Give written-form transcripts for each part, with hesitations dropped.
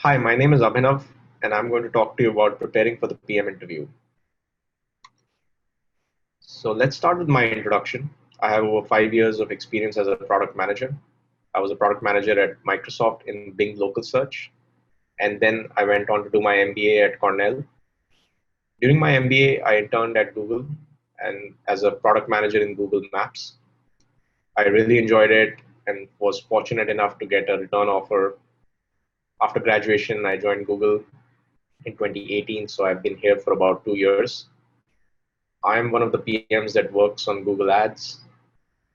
Hi, my name is Abhinav, and I'm going to talk to you about preparing for the PM interview. So let's start with my introduction. I have over 5 years of experience as a product manager. I was a product manager at Microsoft in Bing Local Search, and then I went on to do my MBA at Cornell. During my MBA, I interned at Google and as a product manager in Google Maps. I really enjoyed it and was fortunate enough to get a return offer. After graduation, I joined Google in 2018, so I've been here for about 2 years. I'm one of the PMs that works on Google Ads.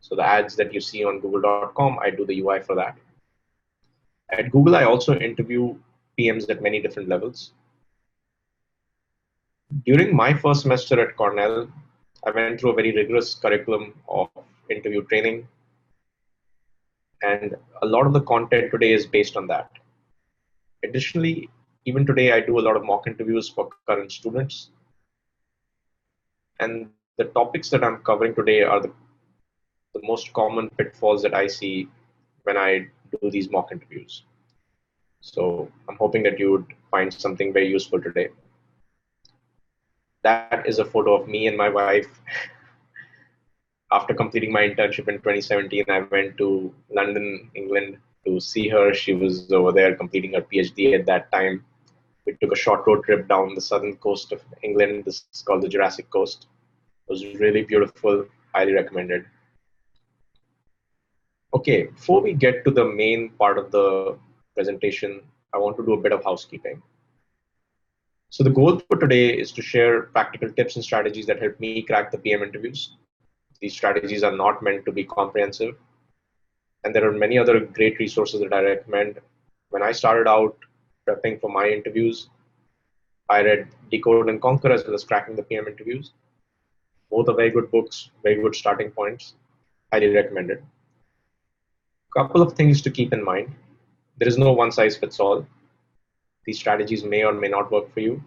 So the ads that you see on google.com, I do the UI for that. At Google, I also interview PMs at many different levels. During my first semester at Cornell, I went through a very rigorous curriculum of interview training. And a lot of the content today is based on that. Additionally, even today, I do a lot of mock interviews for current students. And the topics that I'm covering today are the most common pitfalls that I see when I do these mock interviews. So I'm hoping that you would find something very useful today. That is a photo of me and my wife. After completing my internship in 2017, I went to London, England to see her. She was over there completing her PhD at that time. We took a short road trip down the southern coast of England. This is called the Jurassic Coast. It was really beautiful, highly recommended. Okay, before we get to the main part of the presentation, I want to do a bit of housekeeping. So the goal for today is to share practical tips and strategies that help me crack the PM interviews. These strategies are not meant to be comprehensive. And there are many other great resources that I recommend. When I started out prepping for my interviews, I read Decode and Conquer as well as Cracking the PM Interviews. Both are very good books, very good starting points. Highly recommended. Couple of things to keep in mind. There is no one size fits all. These strategies may or may not work for you.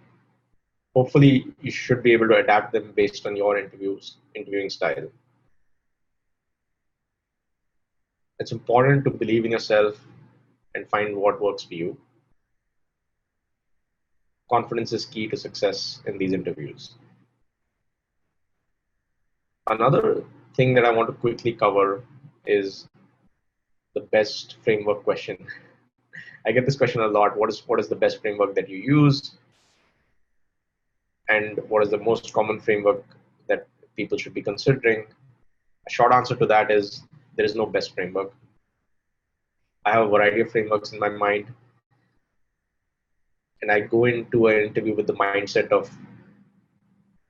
Hopefully, you should be able to adapt them based on your interviewing style. It's important to believe in yourself and find what works for you. Confidence is key to success in these interviews. Another thing that I want to quickly cover is the best framework question. I get this question a lot. What is the best framework that you use? And what is the most common framework that people should be considering? A short answer to that is there is no best framework. I have a variety of frameworks in my mind, and I go into an interview with the mindset of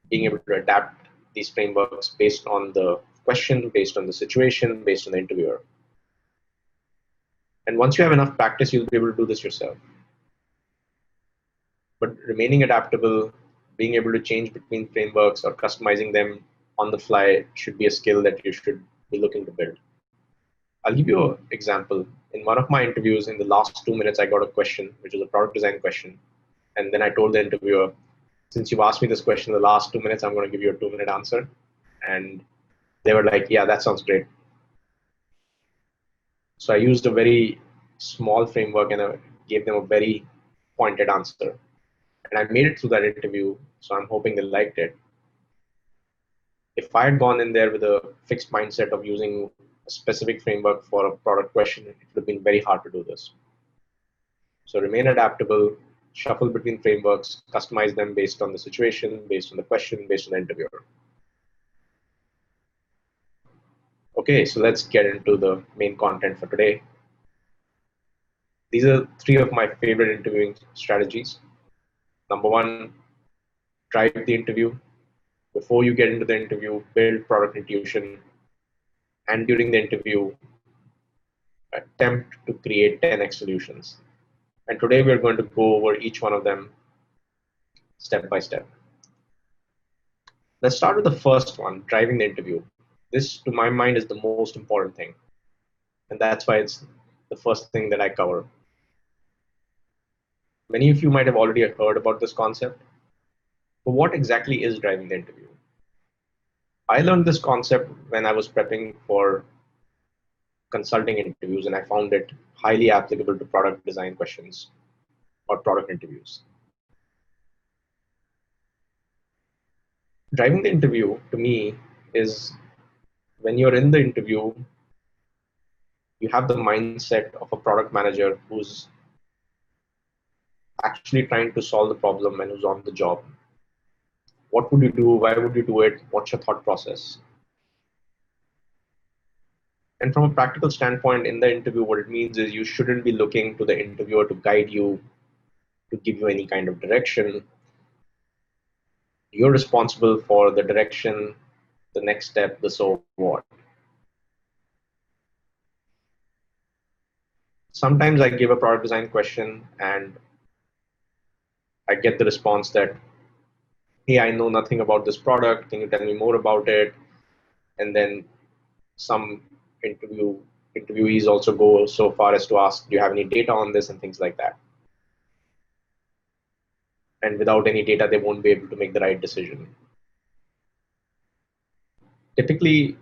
being able to adapt these frameworks based on the question, based on the situation, based on the interviewer. And once you have enough practice, you'll be able to do this yourself. But remaining adaptable, being able to change between frameworks or customizing them on the fly should be a skill that you should be looking to build. I'll give you an example. In one of my interviews, in the last 2 minutes, I got a question, which was a product design question. And then I told the interviewer, since you've asked me this question in the last 2 minutes, I'm going to give you a 2-minute answer. And they were like, yeah, that sounds great. So I used a very small framework and I gave them a very pointed answer. And I made it through that interview, so I'm hoping they liked it. If I had gone in there with a fixed mindset of using a specific framework for a product question, it would have been very hard to do this. So remain adaptable, shuffle between frameworks, customize them based on the situation, based on the question, based on the interviewer. Okay, so let's get into the main content for today. These are 3 of my favorite interviewing strategies. Number 1, drive the interview. Before you get into the interview, build product intuition. And during the interview, attempt to create 10x solutions. And today we're going to go over each one of them step by step. Let's start with the first one, driving the interview. This, to my mind, is the most important thing. And that's why it's the first thing that I cover. Many of you might have already heard about this concept. But what exactly is driving the interview? I learned this concept when I was prepping for consulting interviews, and I found it highly applicable to product design questions. or product interviews. Driving the interview to me is when you're in the interview, you have the mindset of a product manager who's actually trying to solve the problem and who's on the job. What would you do? Why would you do it? What's your thought process? And from a practical standpoint, in the interview, what it means is you shouldn't be looking to the interviewer to guide you, to give you any kind of direction. You're responsible for the direction, the next step, the so what. Sometimes I give a product design question and I get the response that, hey, I know nothing about this product. Can you tell me more about it? And then some interviewees also go so far as to ask, do you have any data on this and things like that? And without any data, they won't be able to make the right decision. Typically,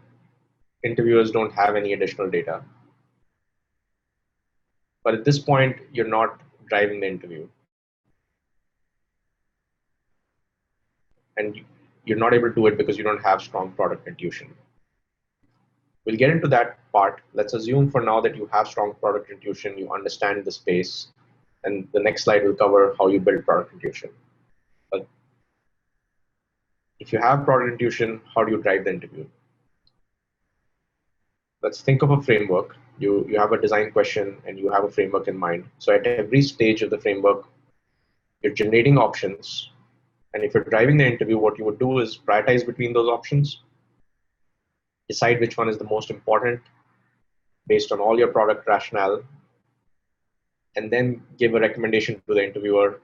interviewers don't have any additional data. But at this point, you're not driving the interview. And you're not able to do it because you don't have strong product intuition. We'll get into that part. Let's assume for now that you have strong product intuition, you understand the space, and the next slide will cover how you build product intuition. But if you have product intuition, how do you drive the interview? Let's think of a framework. You have a design question and you have a framework in mind. So at every stage of the framework, you're generating options. And if you're driving the interview, what you would do is prioritize between those options, decide which one is the most important based on all your product rationale, and then give a recommendation to the interviewer,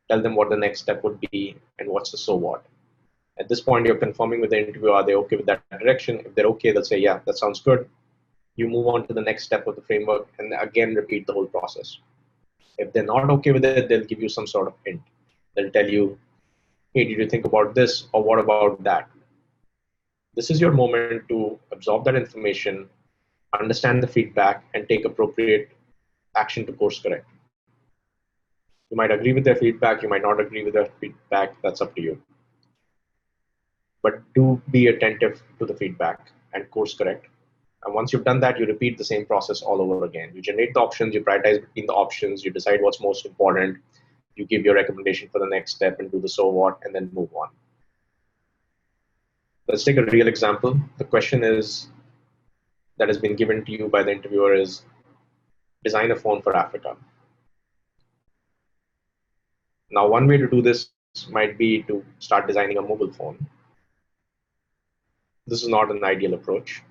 tell them what the next step would be and what's the so what. At this point, you're confirming with the interviewer, are they okay with that direction? If they're okay, they'll say, yeah, that sounds good. You move on to the next step of the framework and again repeat the whole process. If they're not okay with it, they'll give you some sort of hint. They'll tell you, hey, did you think about this or what about that? This is your moment to absorb that information, understand the feedback, and take appropriate action to course correct. You might agree with their feedback, you might not agree with their feedback, that's up to you. But do be attentive to the feedback and course correct. And once you've done that, you repeat the same process all over again. You generate the options, you prioritize between the options, you decide what's most important, you give your recommendation for the next step and do the so what, and then move on. Let's take a real example. The question that has been given to you by the interviewer is, design a phone for Africa. Now, one way to do this might be to start designing a mobile phone. This is not an ideal approach.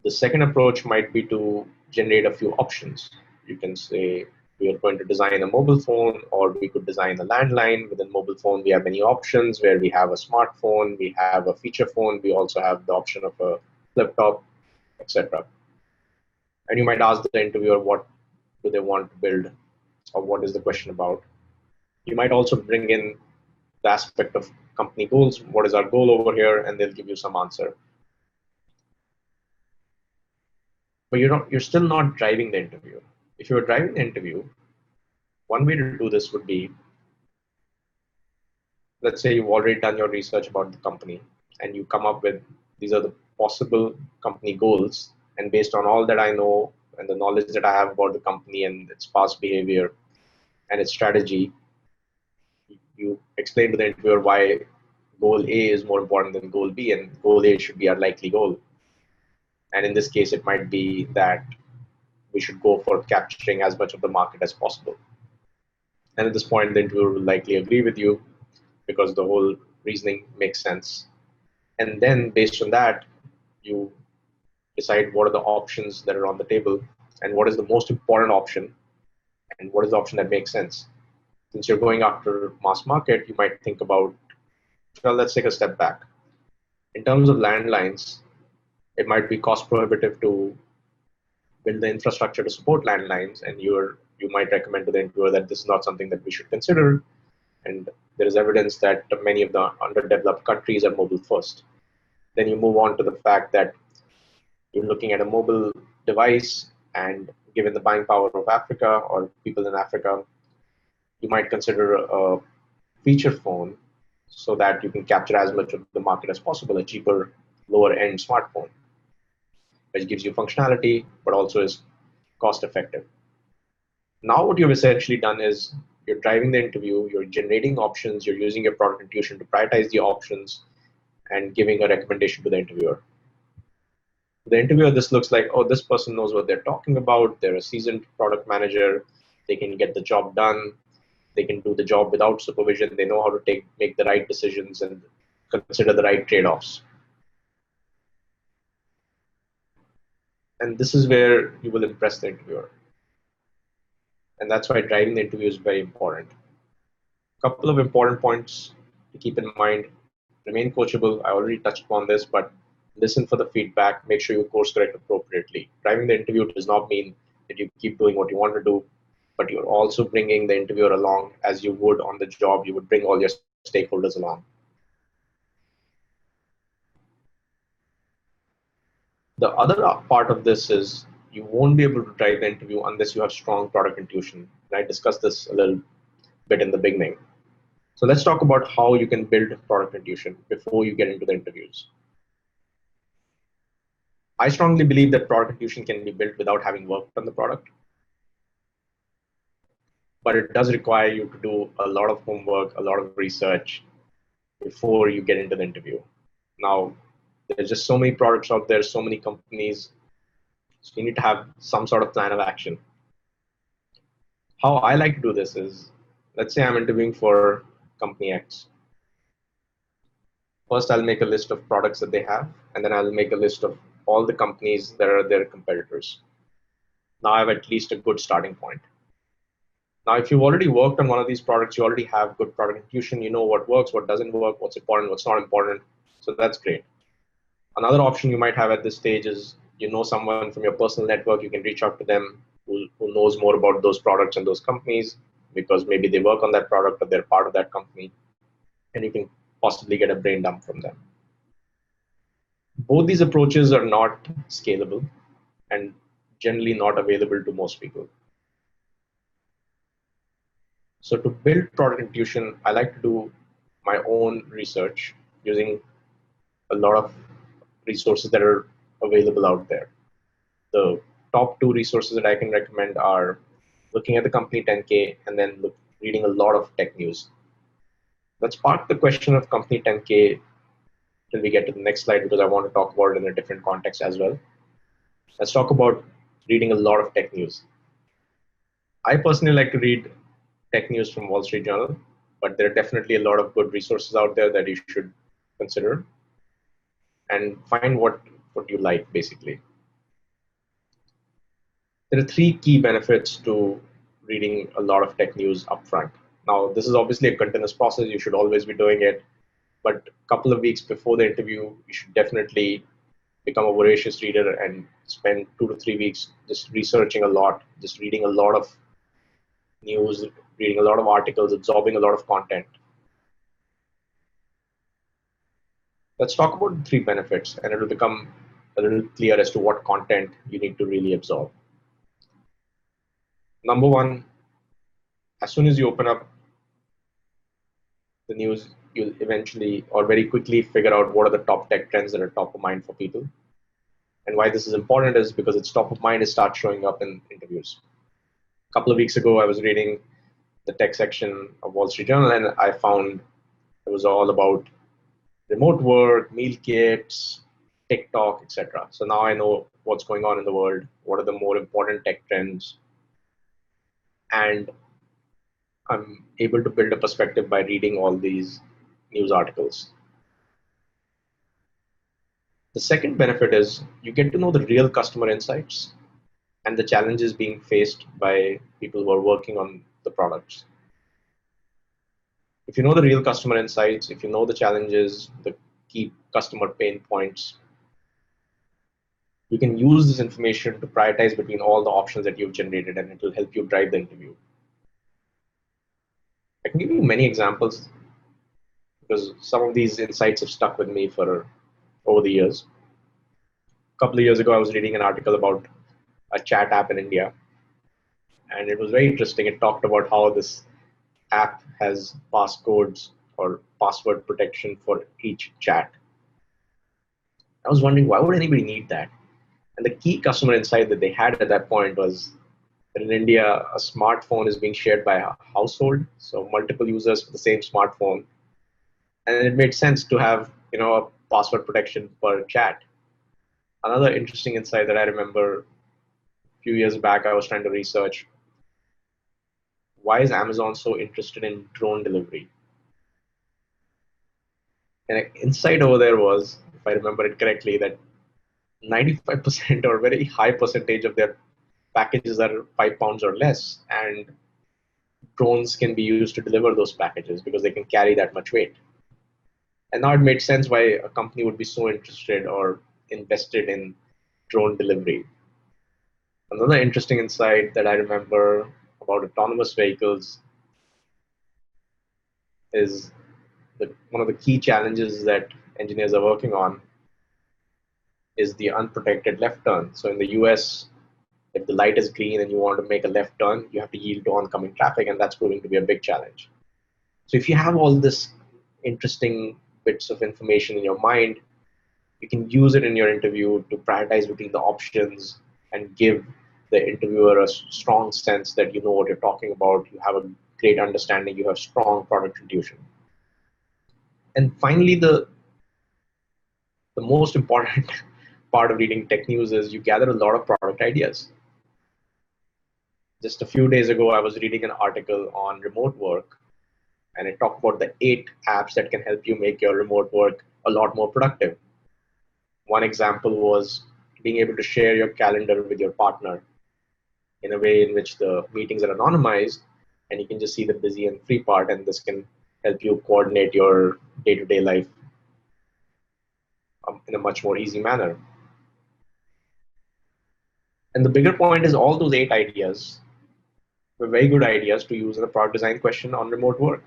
The second approach might be to generate a few options. You can say, we are going to design a mobile phone, or we could design a landline. Within mobile phone, we have many options where we have a smartphone, we have a feature phone, we also have the option of a flip top, etc. And you might ask the interviewer, what do they want to build, or what is the question about? You might also bring in the aspect of company goals. What is our goal over here? And they'll give you some answer. But you're still not driving the interview. If you were driving the interview, one way to do this would be, let's say you've already done your research about the company and you come up with, these are the possible company goals. And based on all that I know and the knowledge that I have about the company and its past behavior and its strategy, you explain to the interviewer why goal A is more important than goal B, and goal A should be our likely goal. And in this case, it might be that we should go for capturing as much of the market as possible. And at this point, the interviewer will likely agree with you because the whole reasoning makes sense. And then based on that, you decide what are the options that are on the table and what is the most important option and what is the option that makes sense. Since you're going after mass market, you might think about, well, let's take a step back. In terms of landlines, it might be cost prohibitive to build the infrastructure to support landlines, and you might recommend to the interviewer that this is not something that we should consider. And there is evidence that many of the underdeveloped countries are mobile first. Then you move on to the fact that you're looking at a mobile device, and given the buying power of Africa or people in Africa, You might consider a feature phone so that you can capture as much of the market as possible, a cheaper, lower end smartphone, which gives you functionality, but also is cost effective. Now, what you've essentially done is you're driving the interview, you're generating options, you're using your product intuition to prioritize the options and giving a recommendation to the interviewer. To the interviewer, this looks like, oh, this person knows what they're talking about. They're a seasoned product manager. They can get the job done. They can do the job without supervision. They know how to make the right decisions and consider the right trade-offs. And this is where you will impress the interviewer. And that's why driving the interview is very important. A couple of important points to keep in mind. Remain coachable. I already touched upon this, but listen for the feedback. Make sure you course correct appropriately. Driving the interview does not mean that you keep doing what you want to do, but you're also bringing the interviewer along as you would on the job. You would bring all your stakeholders along. The other part of this is you won't be able to drive the interview unless you have strong product intuition. And I discussed this a little bit in the beginning. So let's talk about how you can build product intuition before you get into the interviews. I strongly believe that product intuition can be built without having worked on the product. But it does require you to do a lot of homework, a lot of research before you get into the interview. Now, there's just so many products out there, so many companies. So you need to have some sort of plan of action. How I like to do this is, let's say I'm interviewing for company X. First, I'll make a list of products that they have, and then I'll make a list of all the companies that are their competitors. Now I have at least a good starting point. Now, if you've already worked on one of these products, you already have good product intuition. You know what works, what doesn't work, what's important, what's not important. So that's great. Another option you might have at this stage is you know someone from your personal network. You can reach out to them who knows more about those products and those companies because maybe they work on that product or they're part of that company, and you can possibly get a brain dump from them. Both these approaches are not scalable and generally not available to most people. So to build product intuition, I like to do my own research using a lot of resources that are available out there. The top two resources that I can recommend are looking at the company 10K and then reading a lot of tech news. Let's park the question of company 10K till we get to the next slide because I want to talk about it in a different context as well. Let's talk about reading a lot of tech news. I personally like to read tech news from Wall Street Journal, but there are definitely a lot of good resources out there that you should consider and find what you like, basically. There are three key benefits to reading a lot of tech news upfront. Now, this is obviously a continuous process. You should always be doing it. But a couple of weeks before the interview, you should definitely become a voracious reader and spend 2 to 3 weeks just researching a lot, just reading a lot of news, reading a lot of articles, absorbing a lot of content. Let's talk about the three benefits, and it will become a little clear as to what content you need to really absorb. Number one, as soon as you open up the news, you'll eventually or very quickly figure out what are the top tech trends that are top of mind for people. And why this is important is because it's top of mind, it starts showing up in interviews. A couple of weeks ago, I was reading the tech section of Wall Street Journal, and I found it was all about remote work, meal kits, TikTok, etc. So now I know what's going on in the world, what are the more important tech trends, and I'm able to build a perspective by reading all these news articles. The second benefit is you get to know the real customer insights and the challenges being faced by people who are working on the products. If you know the real customer insights, if you know the challenges, the key customer pain points, you can use this information to prioritize between all the options that you've generated, and it will help you drive the interview. I can give you many examples because some of these insights have stuck with me for over the years. A couple of years ago, I was reading an article about a chat app in India, and it was very interesting. It talked about how this app has passcodes or password protection for each chat. I was wondering, why would anybody need that? And the key customer insight that they had at that point was that in India, a smartphone is being shared by a household, so multiple users for the same smartphone. And it made sense to have, a password protection per chat. Another interesting insight that I remember a few years back, I was trying to research, why is Amazon so interested in drone delivery? And an insight over there was, if I remember it correctly, that 95% or very high percentage of their packages are 5 pounds or less, and drones can be used to deliver those packages because they can carry that much weight. And now it made sense why a company would be so interested or invested in drone delivery. Another interesting insight that I remember about autonomous vehicles is that one of the key challenges that engineers are working on is the unprotected left turn. So in the US, if the light is green and you want to make a left turn, you have to yield to oncoming traffic, and that's proving to be a big challenge. So if you have all this interesting bits of information in your mind, you can use it in your interview to prioritize between the options and give the interviewer a strong sense that you know what you're talking about, you have a great understanding, you have strong product intuition. And finally, the most important part of reading tech news is you gather a lot of product ideas. Just a few days ago, I was reading an article on remote work, and it talked about the 8 apps that can help you make your remote work a lot more productive. One example was being able to share your calendar with your partner in a way in which the meetings are anonymized, and you can just see the busy and free part, and this can help you coordinate your day-to-day life in a much more easy manner. And the bigger point is all those 8 ideas were very good ideas to use in a product design question on remote work.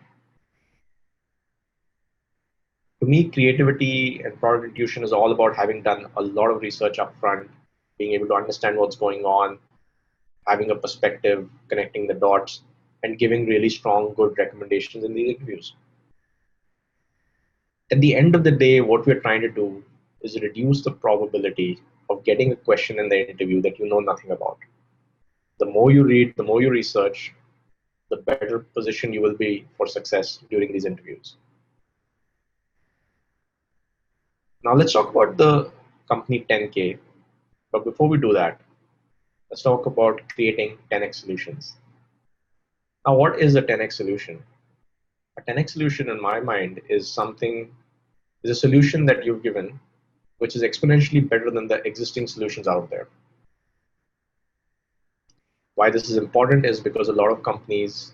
To me, creativity and product intuition is all about having done a lot of research upfront, being able to understand what's going on, having a perspective, connecting the dots, and giving really strong, good recommendations in these interviews. At the end of the day, what we're trying to do is reduce the probability of getting a question in the interview that you know nothing about. The more you read, the more you research, the better position you will be for success during these interviews. Now let's talk about the company 10K. But before we do that, let's talk about creating 10x solutions. Now, what is a 10x solution? A 10x solution in my mind is a solution that you've given which is exponentially better than the existing solutions out there. Why this is important is because a lot of companies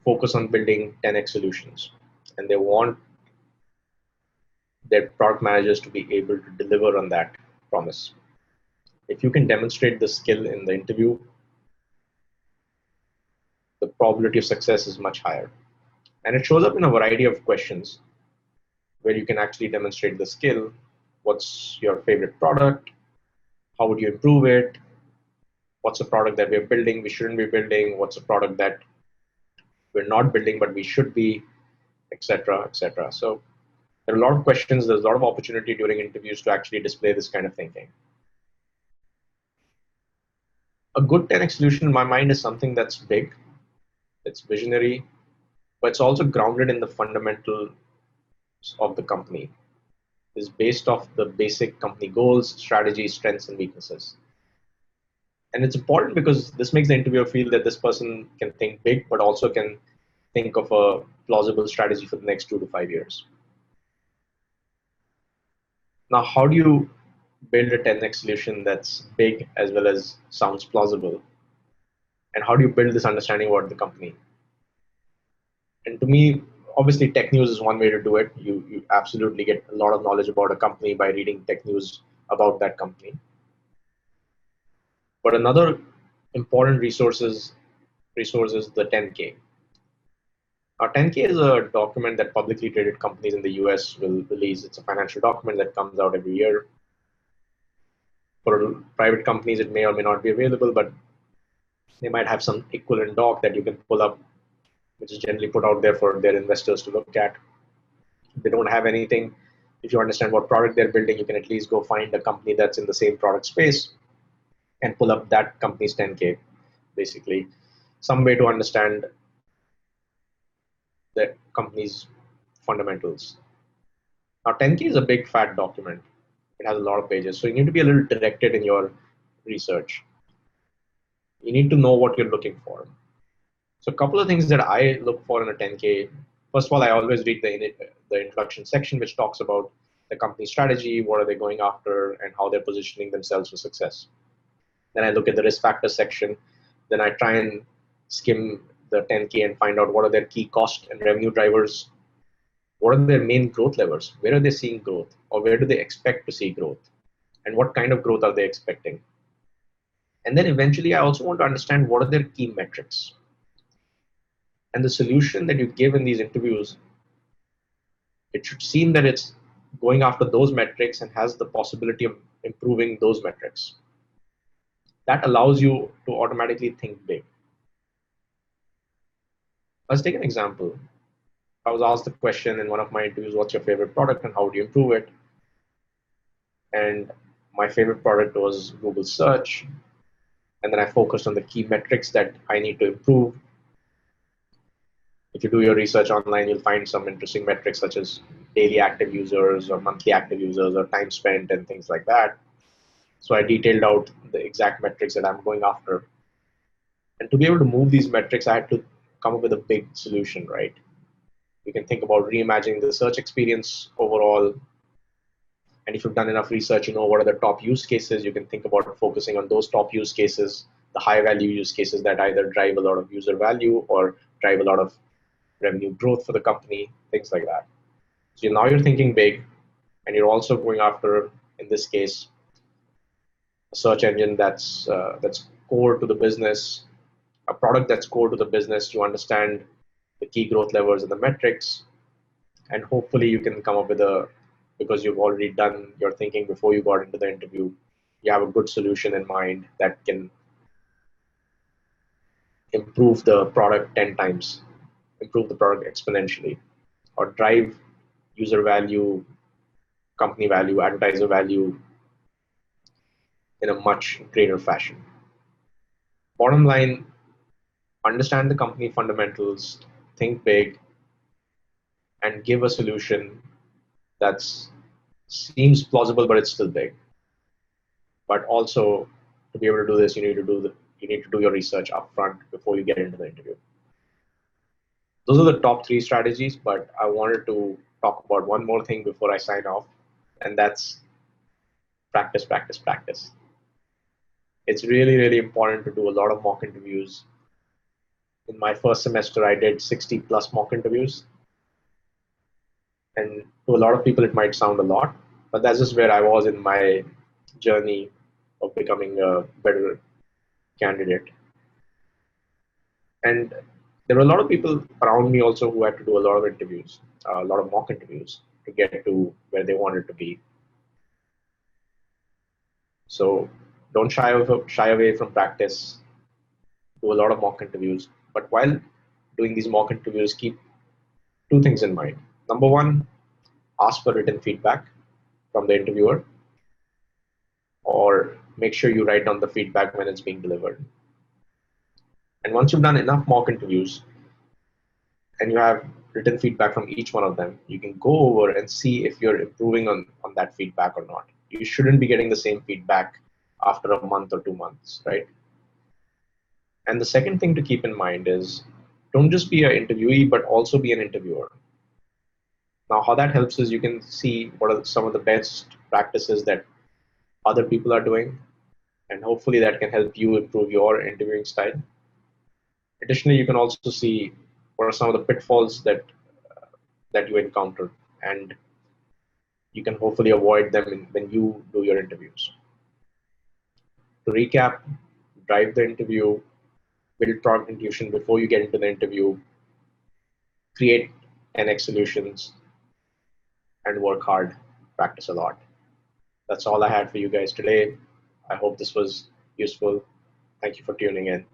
focus on building 10x solutions, and they want their product managers to be able to deliver on that promise. If you can demonstrate the skill in the interview, the probability of success is much higher. And it shows up in a variety of questions where you can actually demonstrate the skill. What's your favorite product? How would you improve it? What's a product that we're building, we shouldn't be building? What's a product that we're not building, but we should be, etc., etc. So there are a lot of questions. There's a lot of opportunity during interviews to actually display this kind of thinking. A good 10x solution in my mind is something that's big, it's visionary, but it's also grounded in the fundamentals of the company. It's based off the basic company goals, strategies, strengths, and weaknesses. And it's important because this makes the interviewer feel that this person can think big, but also can think of a plausible strategy for the next 2 to 5 years. Now, how do you build a 10x solution that's big as well as sounds plausible? And how do you build this understanding about the company? And to me, obviously, tech news is one way to do it. You absolutely get a lot of knowledge about a company by reading tech news about that company. But another important resource is the 10K. Now, 10K is a document that publicly traded companies in the US will release. It's a financial document that comes out every year. For private companies, it may or may not be available, but they might have some equivalent doc that you can pull up which is generally put out there for their investors to look at. If they don't have anything, if you understand what product they're building, you can at least go find a company that's in the same product space and pull up that company's 10K, basically. Some way to understand the company's fundamentals. Now, 10K is a big fat document. It has a lot of pages. So you need to be a little directed in your research. You need to know what you're looking for. So a couple of things that I look for in a 10K. First of all, I always read the introduction section, which talks about the company strategy, what are they going after, and how they're positioning themselves for success. Then I look at the risk factor section. Then I try and skim the 10K and find out what are their key cost and revenue drivers. What are their main growth levers? Where are they seeing growth? Or where do they expect to see growth? And what kind of growth are they expecting? And then eventually, I also want to understand what are their key metrics. And the solution that you give in these interviews, it should seem that it's going after those metrics and has the possibility of improving those metrics. That allows you to automatically think big. Let's take an example. I was asked the question in one of my interviews, what's your favorite product and how do you improve it? And my favorite product was Google Search. And then I focused on the key metrics that I need to improve. If you do your research online, you'll find some interesting metrics such as daily active users or monthly active users or time spent and things like that. So I detailed out the exact metrics that I'm going after. And to be able to move these metrics, I had to come up with a big solution, right? You can think about reimagining the search experience overall. And if you've done enough research, you know what are the top use cases. You can think about focusing on those top use cases, the high value use cases that either drive a lot of user value or drive a lot of revenue growth for the company, things like that. So now you're thinking big, and you're also going after, in this case, a search engine that's core to the business, a product that's core to the business. You understand the key growth levers and the metrics, and hopefully you can come up with because you've already done your thinking before you got into the interview, you have a good solution in mind that can improve the product 10 times, improve the product exponentially, or drive user value, company value, advertiser value in a much greater fashion. Bottom line, understand the company fundamentals, think big, and give a solution that seems plausible, but it's still big. But also, to be able to do this, you need to do your research upfront before you get into the interview. Those are the top 3 strategies, but I wanted to talk about one more thing before I sign off, and that's practice, practice, practice. It's really, really important to do a lot of mock interviews. In my first semester, I did 60 plus mock interviews. And to a lot of people, it might sound a lot, but that's just where I was in my journey of becoming a better candidate. And there were a lot of people around me also who had to do a lot of interviews, a lot of mock interviews to get to where they wanted to be. So don't shy away from practice. Do a lot of mock interviews. But while doing these mock interviews, keep 2 things in mind. Number 1, ask for written feedback from the interviewer, or make sure you write down the feedback when it's being delivered. And once you've done enough mock interviews and you have written feedback from each one of them, you can go over and see if you're improving on that feedback or not. You shouldn't be getting the same feedback after a month or 2 months, right? And the second thing to keep in mind is don't just be an interviewee, but also be an interviewer. Now, how that helps is you can see what are some of the best practices that other people are doing, and hopefully that can help you improve your interviewing style. Additionally, you can also see what are some of the pitfalls that you encounter, and you can hopefully avoid them when you do your interviews. To recap, drive the interview, build product intuition before you get into the interview, create 10x solutions, and work hard, practice a lot. That's all I had for you guys today. I hope this was useful. Thank you for tuning in.